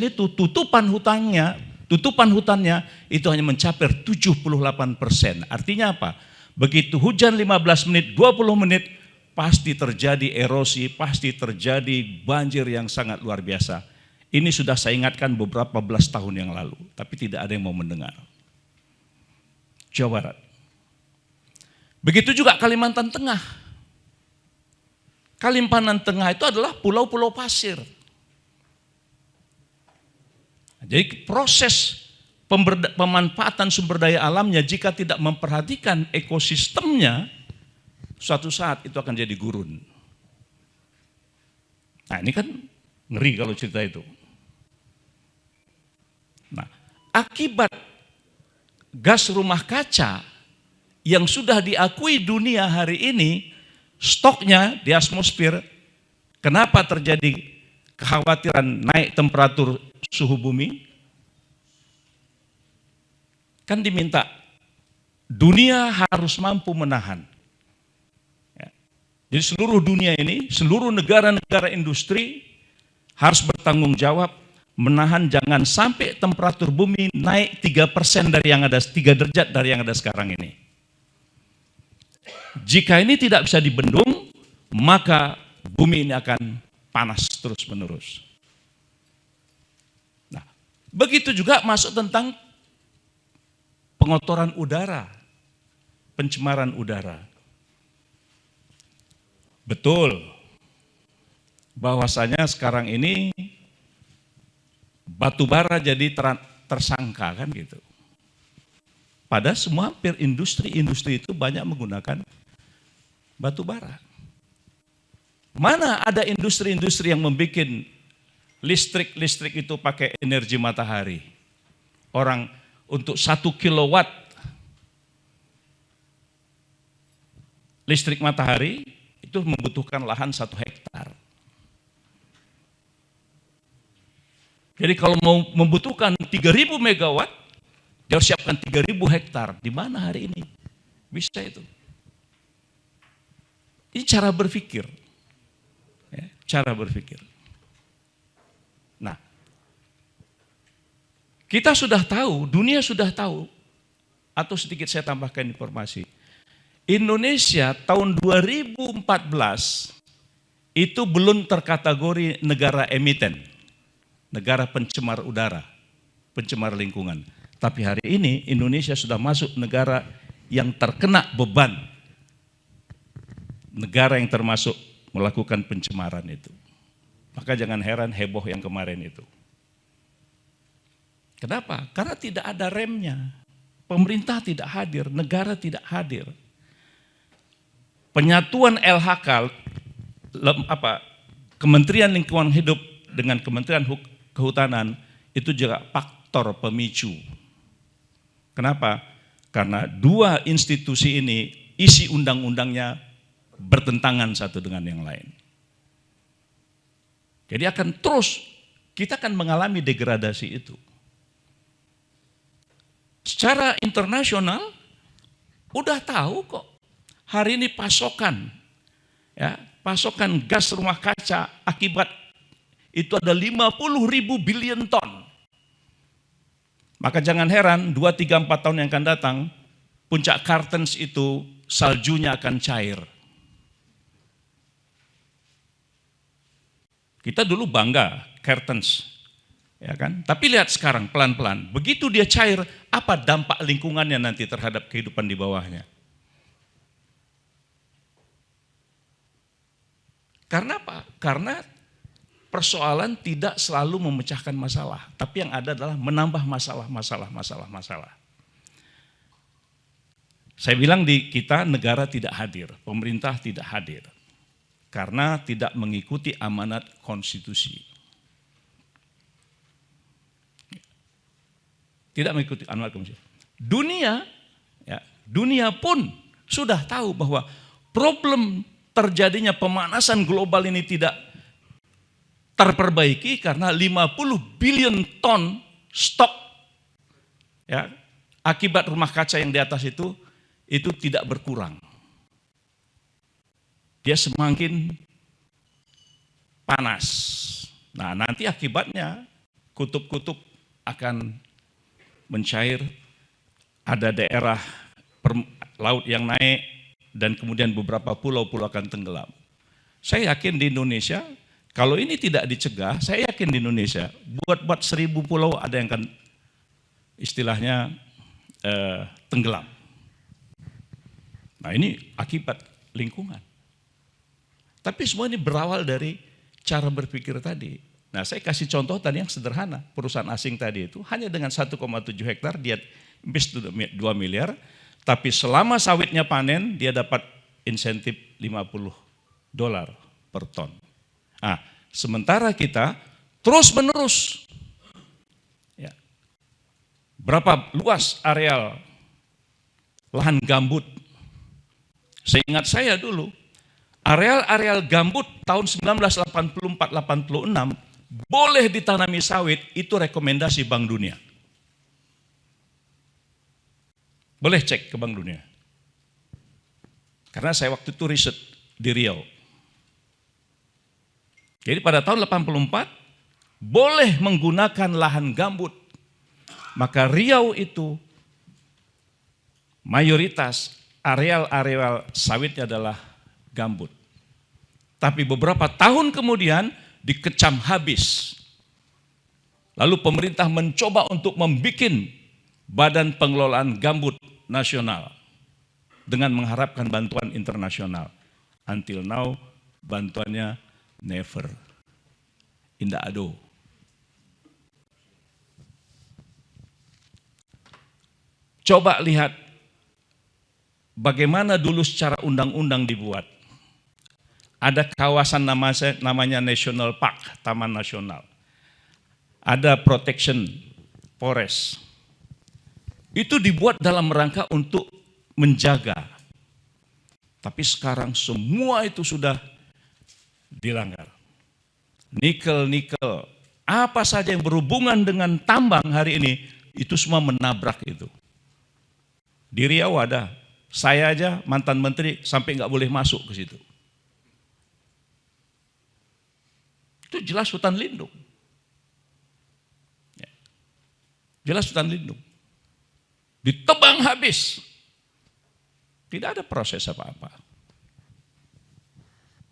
itu tutupan hutannya itu hanya mencapai 78%. Artinya apa? Begitu hujan 15 menit, 20 menit, pasti terjadi erosi, pasti terjadi banjir yang sangat luar biasa. Ini sudah saya ingatkan beberapa belas tahun yang lalu, tapi tidak ada yang mau mendengar. Jawa Barat. Begitu juga Kalimantan Tengah. Kalimantan Tengah itu adalah pulau-pulau pasir. Jadi proses pemanfaatan sumber daya alamnya jika tidak memperhatikan ekosistemnya, suatu saat itu akan jadi gurun. Nah ini kan ngeri kalau cerita itu. Nah akibat gas rumah kaca yang sudah diakui dunia hari ini, stoknya di atmosfer, kenapa terjadi kekhawatiran naik temperatur suhu bumi? Kan diminta, dunia harus mampu menahan. Ya. Jadi seluruh dunia ini, seluruh negara-negara industri harus bertanggung jawab menahan jangan sampai temperatur bumi naik 3% dari yang ada, 3 derajat dari yang ada sekarang ini. Jika ini tidak bisa dibendung, maka bumi ini akan panas terus-menerus. Nah, begitu juga masuk tentang pengotoran udara, pencemaran udara. Betul, bahwasanya sekarang ini batu bara jadi tersangka kan gitu. Padahal semua hampir industri itu banyak menggunakan batu bara. Mana ada industri-industri yang membuat listrik itu pakai energi matahari. Orang untuk 1 kilowatt listrik matahari itu membutuhkan lahan 1 hektar. Jadi kalau mau membutuhkan 3.000 megawatt, dia harus siapkan 3.000 hektar. Di mana hari ini? Bisa itu. Ini cara berpikir. Ya, cara berpikir. Nah, kita sudah tahu, dunia sudah tahu, atau sedikit saya tambahkan informasi. Indonesia tahun 2014 itu belum terkategori negara emiten, negara pencemar udara, pencemar lingkungan. Tapi hari ini Indonesia sudah masuk negara yang terkena beban, negara yang termasuk melakukan pencemaran itu. Maka jangan heran heboh yang kemarin itu. Kenapa? Karena tidak ada remnya. Pemerintah tidak hadir, negara tidak hadir. Penyatuan LHK, Kementerian Lingkungan Hidup dengan Kementerian Kehutanan itu juga faktor pemicu. Kenapa? Karena dua institusi ini isi undang-undangnya bertentangan satu dengan yang lain. Jadi akan terus kita akan mengalami degradasi itu. Secara internasional udah tahu kok hari ini pasokan gas rumah kaca akibat itu ada 50.000 billion ton. Maka jangan heran 2, 3, 4 tahun yang akan datang puncak Kartens itu saljunya akan cair. Kita dulu bangga Kartens. Ya kan? Tapi lihat sekarang pelan-pelan, begitu dia cair, apa dampak lingkungannya nanti terhadap kehidupan di bawahnya? Karena apa? Karena persoalan tidak selalu memecahkan masalah, tapi yang ada adalah menambah masalah. Saya bilang di kita negara tidak hadir, pemerintah tidak hadir, karena tidak mengikuti amanat konstitusi. Tidak mengikuti amanat konstitusi. Dunia pun sudah tahu bahwa problem terjadinya pemanasan global ini tidak terperbaiki karena 50 billion ton stok akibat rumah kaca yang di atas itu tidak berkurang. Dia semakin panas. Nah, nanti akibatnya kutub-kutub akan mencair, ada daerah laut yang naik, dan kemudian beberapa pulau-pulau akan tenggelam. Saya yakin di Indonesia, kalau ini tidak dicegah, saya yakin di Indonesia, buat 1000 pulau ada yang akan istilahnya tenggelam. Nah ini akibat lingkungan. Tapi semua ini berawal dari cara berpikir tadi. Nah saya kasih contoh tadi yang sederhana, perusahaan asing tadi itu hanya dengan 1,7 hektar dia invest 2 miliar, tapi selama sawitnya panen dia dapat insentif $50 per ton. Nah, sementara kita terus menerus, ya, berapa luas areal lahan gambut. Seingat saya dulu, areal gambut tahun 1984-86 boleh ditanami sawit, itu rekomendasi Bank Dunia. Boleh cek ke Bank Dunia. Karena saya waktu itu riset di Riau. Jadi pada tahun 84 boleh menggunakan lahan gambut. Maka Riau itu mayoritas areal sawitnya adalah gambut. Tapi beberapa tahun kemudian dikecam habis. Lalu pemerintah mencoba untuk membuat Badan Pengelolaan Gambut Nasional dengan mengharapkan bantuan internasional. Until now bantuannya never. Indah ado. Coba lihat bagaimana dulu secara undang-undang dibuat. Ada kawasan namanya National Park, Taman Nasional. Ada protection forest. Itu dibuat dalam rangka untuk menjaga. Tapi sekarang semua itu sudah dilanggar. Nikel, apa saja yang berhubungan dengan tambang hari ini, itu semua menabrak itu. Di Riau ada, saya aja mantan menteri sampai nggak boleh masuk ke situ. Itu jelas hutan lindung. Ya. Jelas hutan lindung. Ditebang habis. Tidak ada proses apa-apa.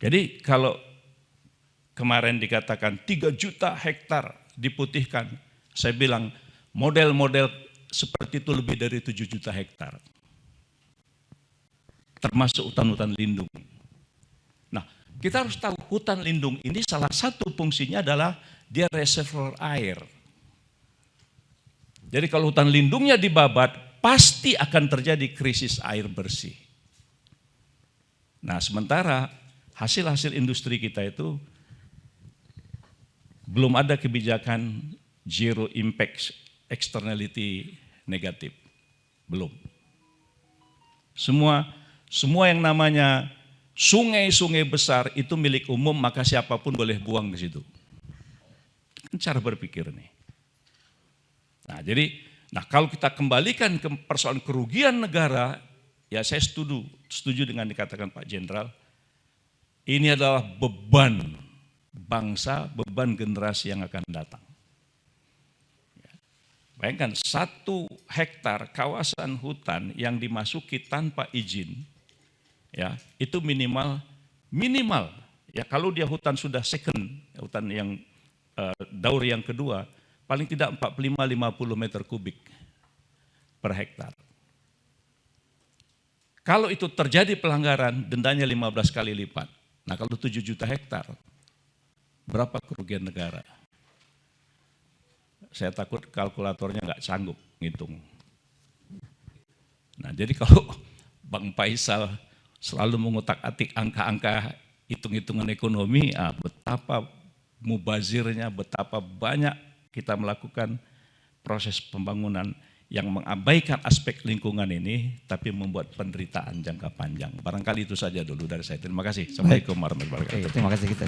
Jadi kalau kemarin dikatakan 3 juta hektar diputihkan, saya bilang model-model seperti itu lebih dari 7 juta hektar. Termasuk hutan-hutan lindung. Nah, kita harus tahu hutan lindung ini salah satu fungsinya adalah dia reservoir air. Jadi kalau hutan lindungnya dibabat, pasti akan terjadi krisis air bersih. Nah, sementara hasil-hasil industri kita itu belum ada kebijakan zero impact externality negatif. Belum. Semua yang namanya sungai-sungai besar itu milik umum, maka siapapun boleh buang di situ. Kan cara berpikir nih. Nah, kalau kita kembalikan ke persoalan kerugian negara, ya saya setuju dengan dikatakan Pak Jenderal, ini adalah beban bangsa, beban generasi yang akan datang. Bayangkan 1 hektar kawasan hutan yang dimasuki tanpa izin, ya itu minimal ya kalau dia hutan sudah second, hutan yang daur yang kedua, paling tidak 45-50 meter kubik per hektar. Kalau itu terjadi pelanggaran, dendanya 15 kali lipat. Nah kalau 7 juta hektar, berapa kerugian negara? Saya takut kalkulatornya nggak sanggup ngitung. Nah jadi kalau Bang Faisal selalu mengutak-atik angka-angka hitung-hitungan ekonomi, betapa mubazirnya, betapa banyak kita melakukan proses pembangunan yang mengabaikan aspek lingkungan ini, tapi membuat penderitaan jangka panjang. Barangkali itu saja dulu dari saya. Terima kasih. Assalamualaikum warahmatullahi wabarakatuh. Terima kasih kita.